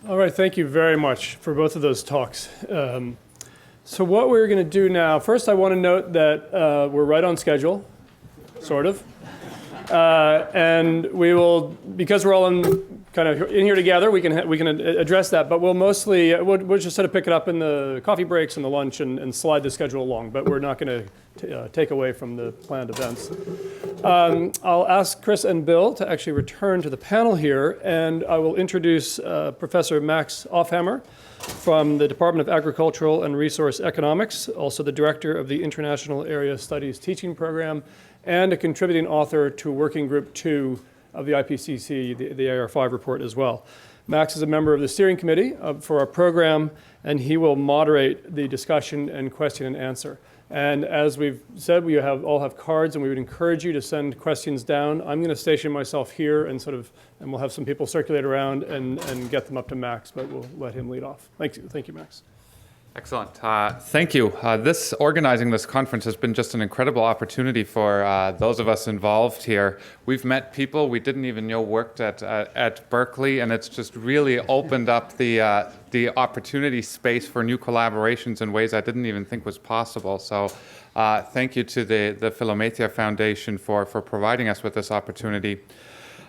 All right, thank you very much for both of those talks. So what we're going to do now, first I want to note that we're right on schedule, sort of. And we will, because we're all kind of in here together, we can address that. But we'll mostly, we'll just sort of pick it up in the coffee breaks and the lunch and slide the schedule along. But we're not going to take away from the planned events. I'll ask Chris and Bill to actually return to the panel here. And I will introduce Professor Max Auffhammer from the Department of Agricultural and Resource Economics, also the director of the International Area Studies Teaching Program, and a contributing author to Working Group 2 of the IPCC, the AR5 report as well. Max is a member of the steering committee for our program, and he will moderate the discussion and question and answer. And as we've said, we all have cards, and we would encourage you to send questions down. I'm going to station myself here and we'll have some people circulate around and get them up to Max, but we'll let him lead off. Thank you, Max. Excellent. Thank you. Organizing this conference has been just an incredible opportunity for those of us involved here. We've met people we didn't even know worked at Berkeley, and it's just really opened up the opportunity space for new collaborations in ways I didn't even think was possible. So thank you to the Philomathia Foundation for providing us with this opportunity.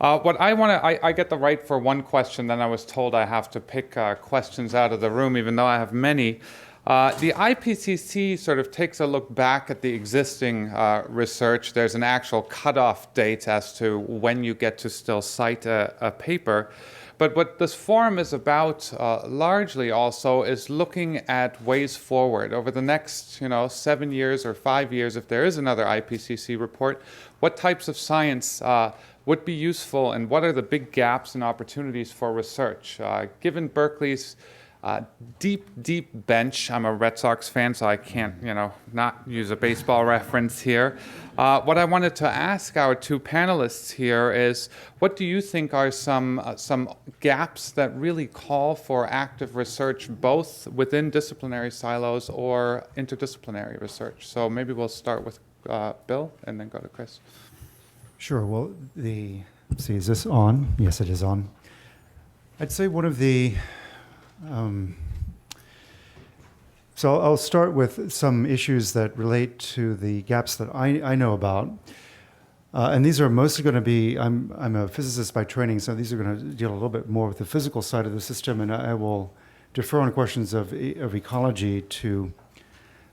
I get the right for one question, then I was told I have to pick questions out of the room, even though I have many. The IPCC sort of takes a look back at the existing research. There's an actual cutoff date as to when you get to still cite a paper. But what this forum is about largely also is looking at ways forward over the next 7 years or 5 years, if there is another IPCC report, what types of science would be useful, and what are the big gaps and opportunities for research? Given Berkeley's deep bench, I'm a Red Sox fan, so I can't, not use a baseball reference here. What I wanted to ask our two panelists here is, what do you think are some gaps that really call for active research, both within disciplinary silos or interdisciplinary research? So maybe we'll start with Bill and then go to Chris. Sure. Well, is this on? Yes, it is on. I'd say one of the, so I'll start with some issues that relate to the gaps that I know about. And these are mostly going to be, I'm a physicist by training, so these are going to deal a little bit more with the physical side of the system, and I will defer on questions of ecology to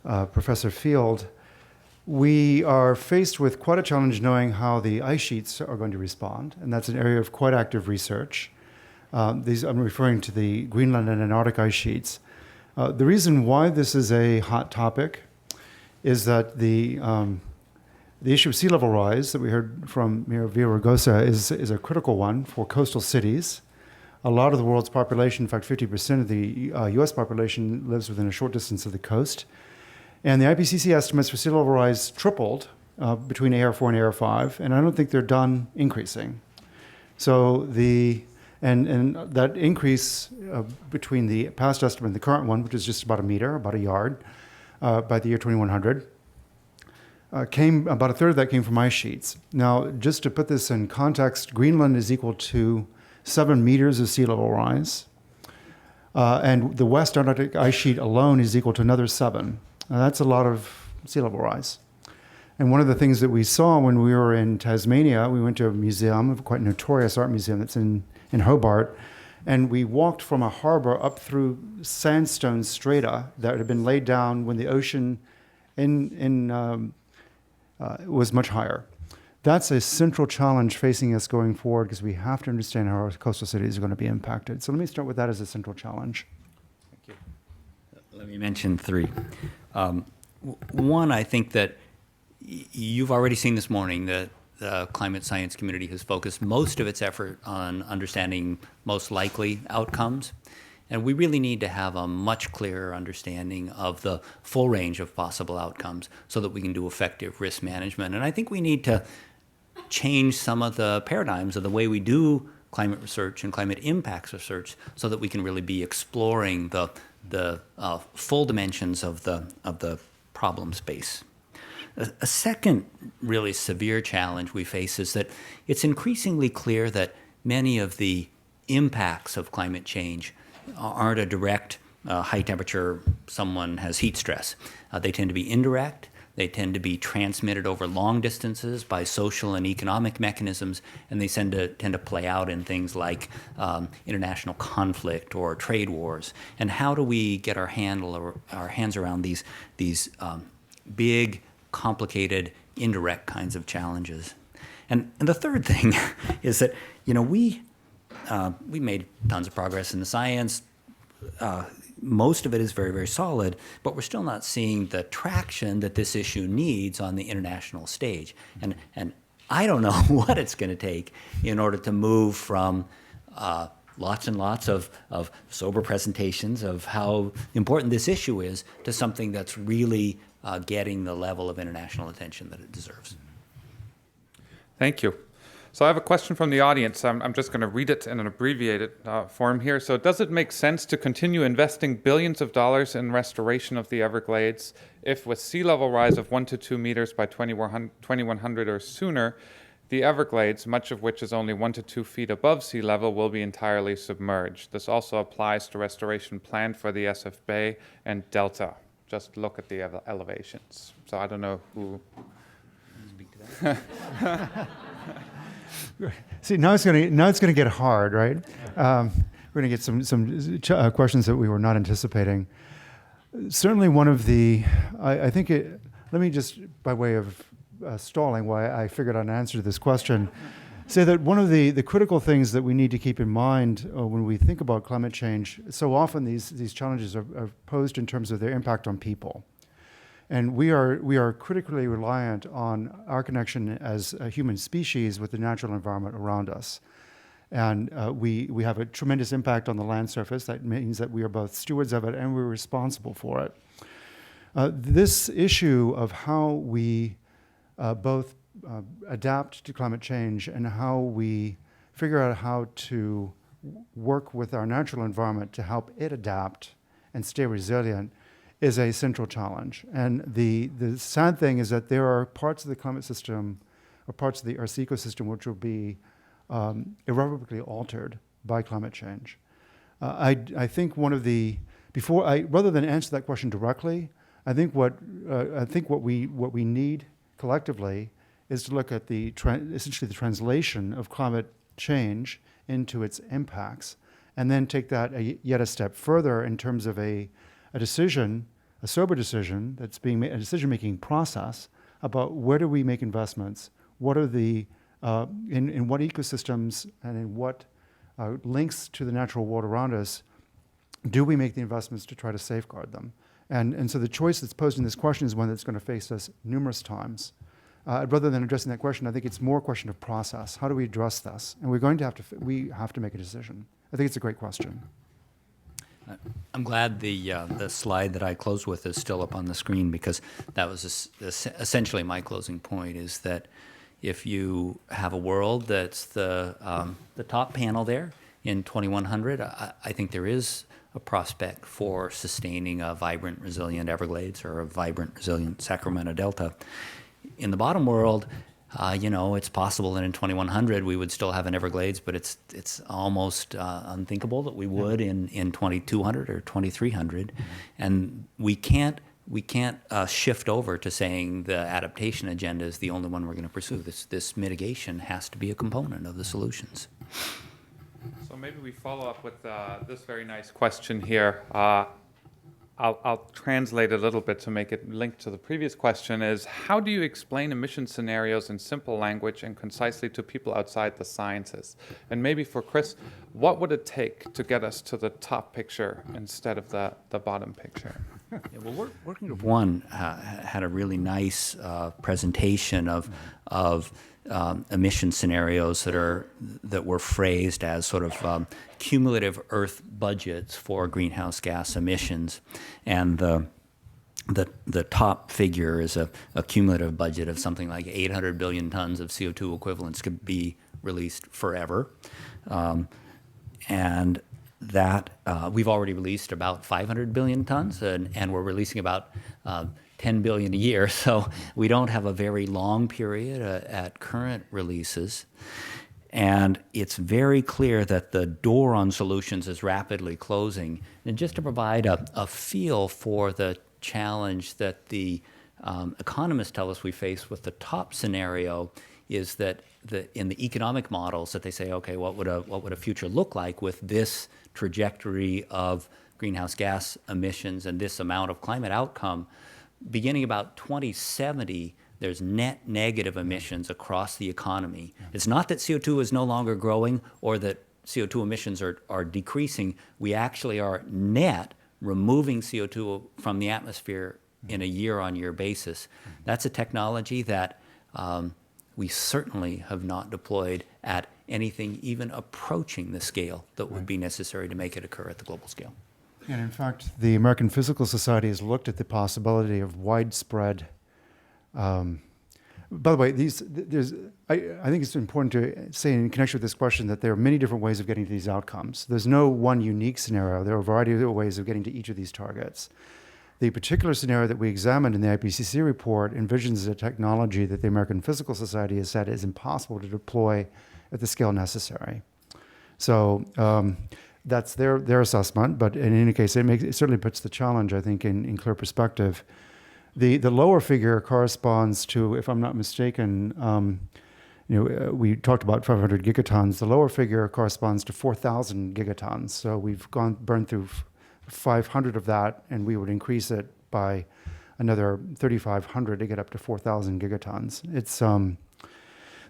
Professor Field. We are faced with quite a challenge knowing how the ice sheets are going to respond, and that's an area of quite active research. I'm referring to the Greenland and Antarctic ice sheets. The reason why this is a hot topic is that the issue of sea level rise that we heard from Mira Villaraigosa is a critical one for coastal cities. A lot of the world's population, in fact 50% of the US population, lives within a short distance of the coast. And the IPCC estimates for sea level rise tripled between AR4 and AR5, and I don't think they're done increasing. So and that increase between the past estimate and the current one, which is just about a meter, about a yard, by the year 2100, about a third of that came from ice sheets. Now, just to put this in context, Greenland is equal to 7 meters of sea level rise, and the West Antarctic ice sheet alone is equal to another 7. That's a lot of sea level rise. And one of the things that we saw when we were in Tasmania, we went to a museum, a quite notorious art museum that's in Hobart, and we walked from a harbor up through sandstone strata that had been laid down when the ocean was much higher. That's a central challenge facing us going forward, because we have to understand how our coastal cities are going to be impacted. So let me start with that as a central challenge. Thank you. Let me mention 3. One, I think that you've already seen this morning that the climate science community has focused most of its effort on understanding most likely outcomes. And we really need to have a much clearer understanding of the full range of possible outcomes so that we can do effective risk management. And I think we need to change some of the paradigms of the way we do climate research and climate impacts research so that we can really be exploring the full dimensions of the problem space. A second really severe challenge we face is that it's increasingly clear that many of the impacts of climate change aren't a direct high temperature, someone has heat stress. They tend to be indirect. They tend to be transmitted over long distances by social and economic mechanisms, and they tend to play out in things like international conflict or trade wars. And how do we get our hands around these big, complicated, indirect kinds of challenges? And the third thing is that we made tons of progress in the science. Most of it is very, very solid, but we're still not seeing the traction that this issue needs on the international stage. And I don't know what it's going to take in order to move from lots and lots of sober presentations of how important this issue is to something that's really getting the level of international attention that it deserves. Thank you. So I have a question from the audience. I'm just going to read it in an abbreviated form here. So does it make sense to continue investing billions of dollars in restoration of the Everglades if with sea level rise of 1 to 2 meters by 2100 or sooner, the Everglades, much of which is only 1 to 2 feet above sea level, will be entirely submerged? This also applies to restoration planned for the SF Bay and Delta. Just look at the elevations. So I don't know who... Speak to that. See, now it's going to get hard, right? We're going to get some questions that we were not anticipating. Certainly, one of the, I think let me just, by way of stalling why I figured out an answer to this question, say that one of the critical things that we need to keep in mind when we think about climate change, so often these challenges are posed in terms of their impact on people. And we are critically reliant on our connection as a human species with the natural environment around us. And we have a tremendous impact on the land surface. That means that we are both stewards of it and we're responsible for it. This issue of how we both adapt to climate change and how we figure out how to work with our natural environment to help it adapt and stay resilient is a central challenge. And the sad thing is that there are parts of the climate system or parts of the Earth's ecosystem which will be irrevocably altered by climate change. I think one of the, rather than answer that question directly, I think what we need collectively is to look at essentially the translation of climate change into its impacts, and then take that yet a step further in terms of a decision, a sober decision that's being made, a decision-making process about where do we make investments, what are the, in what ecosystems and in what links to the natural world around us do we make the investments to try to safeguard them? And so the choice that's posed in this question is one that's going to face us numerous times. Rather than addressing that question, I think it's more a question of process. How do we address this? And we have to make a decision. I think it's a great question. I'm glad the slide that I closed with is still up on the screen, because that was essentially my closing point, is that if you have a world that's the top panel there in 2100, I think there is a prospect for sustaining a vibrant, resilient Everglades or a vibrant, resilient Sacramento Delta. In the bottom world, it's possible that in 2100 we would still have an Everglades, but it's almost unthinkable that we would in 2200 or 2300, and we can't shift over to saying the adaptation agenda is the only one we're going to pursue. This mitigation has to be a component of the solutions. So maybe we follow up with this very nice question here. I'll translate a little bit to make it linked to the previous question, is how do you explain emission scenarios in simple language and concisely to people outside the sciences? And maybe for Chris, what would it take to get us to the top picture instead of the bottom picture? Yeah, well, Working Group 1 had a really nice presentation of emission scenarios that were phrased as sort of cumulative Earth budgets for greenhouse gas emissions, and the top figure is a cumulative budget of something like 800 billion tons of CO2 equivalents could be released forever, and that we've already released about 500 billion tons, and we're releasing about 10 billion a year, so we don't have a very long period at current releases. And it's very clear that the door on solutions is rapidly closing. And just to provide a feel for the challenge that the economists tell us we face with the top scenario is that in the economic models that they say, okay, what would a future look like with this trajectory of greenhouse gas emissions and this amount of climate outcome? Beginning about 2070, there's net negative emissions across the economy. It's not that CO2 is no longer growing or that CO2 emissions are decreasing. We actually are net removing CO2 from the atmosphere in a year-on-year basis. That's a technology that we certainly have not deployed at anything even approaching the scale that would be necessary to make it occur at the global scale. And in fact, the American Physical Society has looked at the possibility of widespread. By the way, I think it's important to say in connection with this question that there are many different ways of getting to these outcomes. There's no one unique scenario. There are a variety of ways of getting to each of these targets. The particular scenario that we examined in the IPCC report envisions a technology that the American Physical Society has said is impossible to deploy at the scale necessary. So that's their assessment, but in any case, it certainly puts the challenge, I think, in clear perspective. The lower figure corresponds to, if I'm not mistaken, we talked about 500 gigatons. The lower figure corresponds to 4,000 gigatons. So we've burned through 500 of that, and we would increase it by another 3,500 to get up to 4,000 gigatons. It's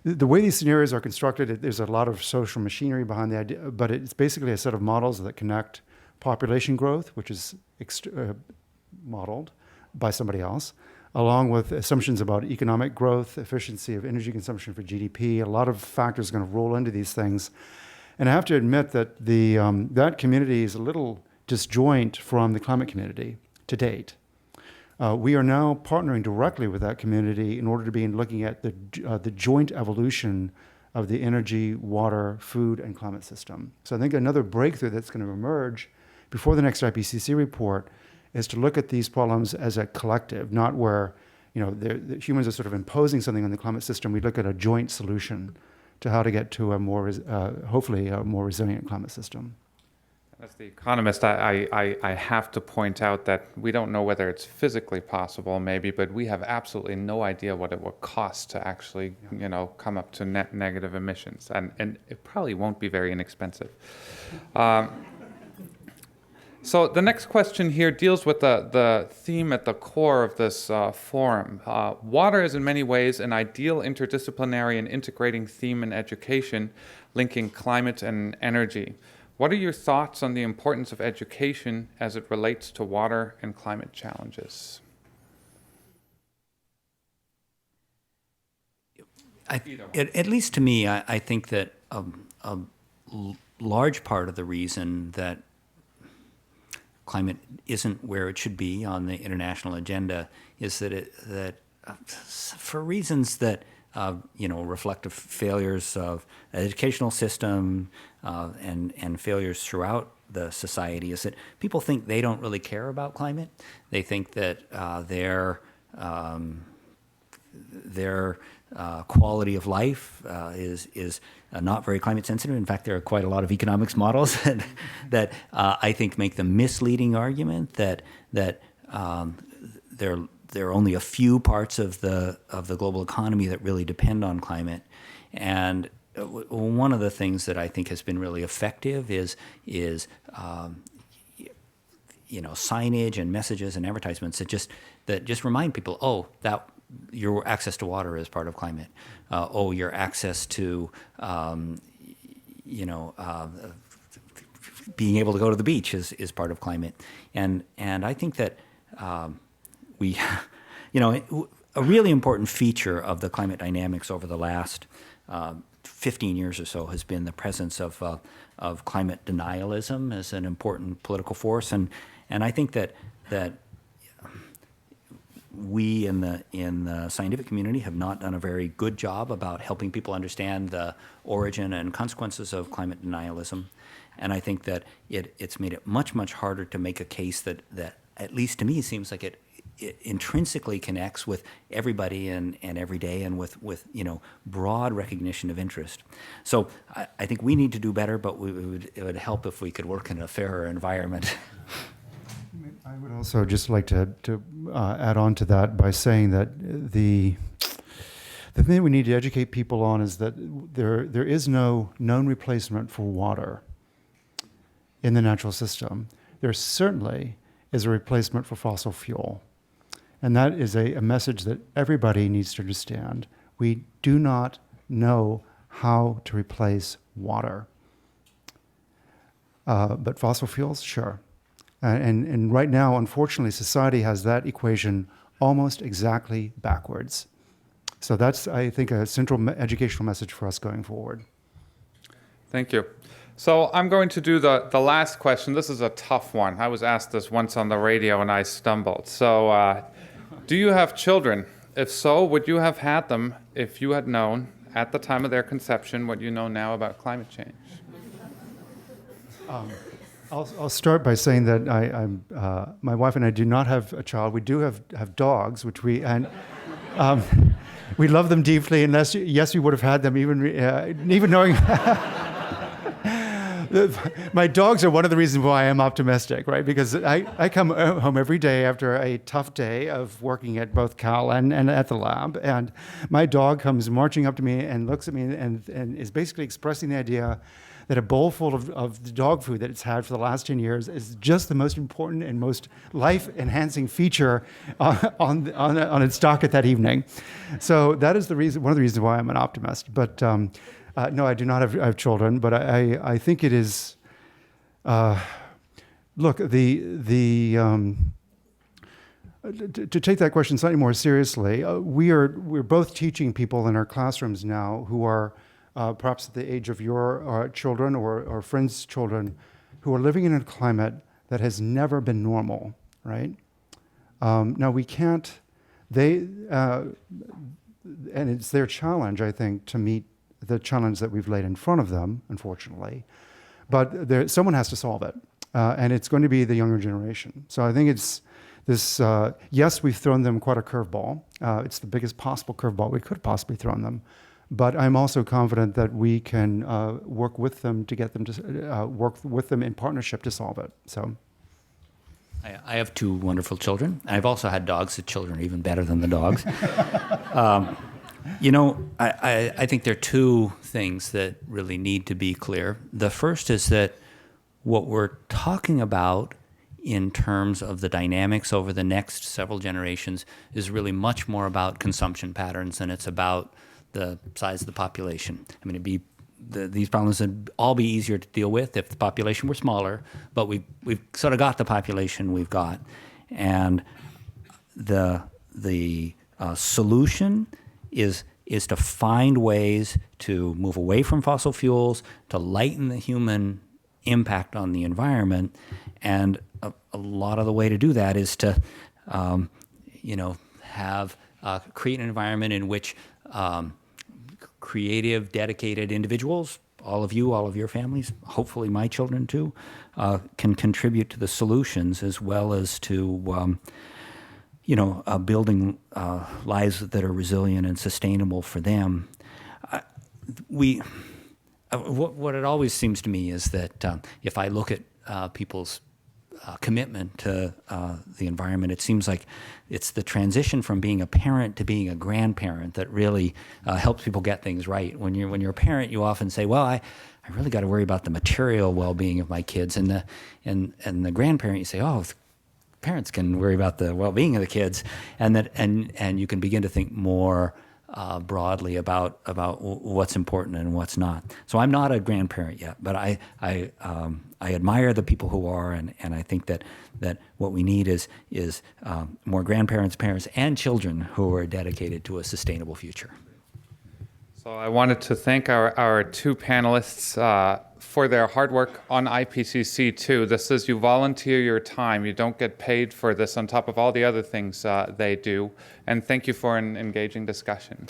the way these scenarios are constructed. There's a lot of social machinery behind the idea, but it's basically a set of models that connect population growth, which is modeled by somebody else, along with assumptions about economic growth, efficiency of energy consumption for GDP. A lot of factors are going to roll into these things. And I have to admit that that community is a little disjoint from the climate community to date. We are now partnering directly with that community in order to begin looking at the joint evolution of the energy, water, food, and climate system. So I think another breakthrough that's going to emerge before the next IPCC report is to look at these problems as a collective, not where the humans are sort of imposing something on the climate system. We look at a joint solution to how to get to a more, hopefully, a more resilient climate system. As the economist, I have to point out that we don't know whether it's physically possible, maybe, but we have absolutely no idea what it will cost to actually, come up to net negative emissions, and it probably won't be very inexpensive. So the next question here deals with the theme at the core of this forum. Water is in many ways an ideal interdisciplinary and integrating theme in education, linking climate and energy. What are your thoughts on the importance of education as it relates to water and climate challenges? At least to me, I think that a large part of the reason that climate isn't where it should be on the international agenda is that for reasons that reflect failures of the educational system and failures throughout the society, is that people think they don't really care about climate. They think that their quality of life is not very climate sensitive. In fact, there are quite a lot of economics models that I think make the misleading argument that there are only a few parts of the global economy that really depend on climate. And one of the things that I think has been really effective is signage and messages and advertisements that just remind people, that your access to water is part of climate. Your access to being able to go to the beach is part of climate. And I think that we, a really important feature of the climate dynamics over the last 15 years or so has been the presence of climate denialism as an important political force. And I think that we in the scientific community have not done a very good job about helping people understand the origin and consequences of climate denialism. And I think that it's made it much, much harder to make a case that at least to me, seems like it intrinsically connects with everybody and every day, and with broad recognition of interest. So I think we need to do better, but it would help if we could work in a fairer environment. I would also just like to add on to that by saying that the thing we need to educate people on is that there is no known replacement for water in the natural system. There certainly is a replacement for fossil fuel. And that is a message that everybody needs to understand. We do not know how to replace water. But fossil fuels, sure. And right now, unfortunately, society has that equation almost exactly backwards. So that's, I think, a central educational message for us going forward. Thank you. So I'm going to do the last question. This is a tough one. I was asked this once on the radio and I stumbled. So do you have children? If so, would you have had them if you had known at the time of their conception what you know now about climate change? I'll start by saying that my wife and I do not have a child. We do have dogs, which we love them deeply. Unless yes, we would have had them even knowing. My dogs are one of the reasons why I'm optimistic, right? Because I come home every day after a tough day of working at both Cal and at the lab, and my dog comes marching up to me and looks at me and is basically expressing the idea that a bowl full of the dog food that it's had for the last 10 years is just the most important and most life-enhancing feature on its docket that evening. So that is one of the reasons why I'm an optimist. But no, I do not have children, but I think it is. Look, to take that question slightly more seriously, we're both teaching people in our classrooms now who are perhaps at the age of your children or friends' children, who are living in a climate that has never been normal, right? Now we can't. And it's their challenge, I think, to meet the challenge that we've laid in front of them, unfortunately. But someone has to solve it, and it's going to be the younger generation. So I think it's this, yes, we've thrown them quite a curveball. It's the biggest possible curveball we could have possibly thrown them. But I'm also confident that we can work with them to get them to work with them in partnership to solve it. So. I have two wonderful children. I've also had dogs. The children are even better than the dogs. I think there are two things that really need to be clear. The first is that what we're talking about in terms of the dynamics over the next several generations is really much more about consumption patterns than it's about the size of the population. I mean, these problems would all be easier to deal with if the population were smaller, but we've sort of got the population we've got. And the solution is to find ways to move away from fossil fuels, to lighten the human impact on the environment. And a lot of the way to do that is to, create an environment in which creative, dedicated individuals, all of you, all of your families, hopefully my children too, can contribute to the solutions as well as to building lives that are resilient and sustainable for them. What it always seems to me is that if I look at people's commitment to the environment, it seems like it's the transition from being a parent to being a grandparent that really helps people get things right. When you're a parent, you often say, "Well, I really got to worry about the material well-being of my kids," and the grandparent, you say, "Oh, parents can worry about the well-being of the kids," and you can begin to think more broadly about what's important and what's not. So I'm not a grandparent yet, but I admire the people who are, and I think that what we need is more grandparents, parents, and children who are dedicated to a sustainable future. So I wanted to thank our two panelists for their hard work on IPCC too. This is, you volunteer your time. You don't get paid for this on top of all the other things they do. And thank you for an engaging discussion.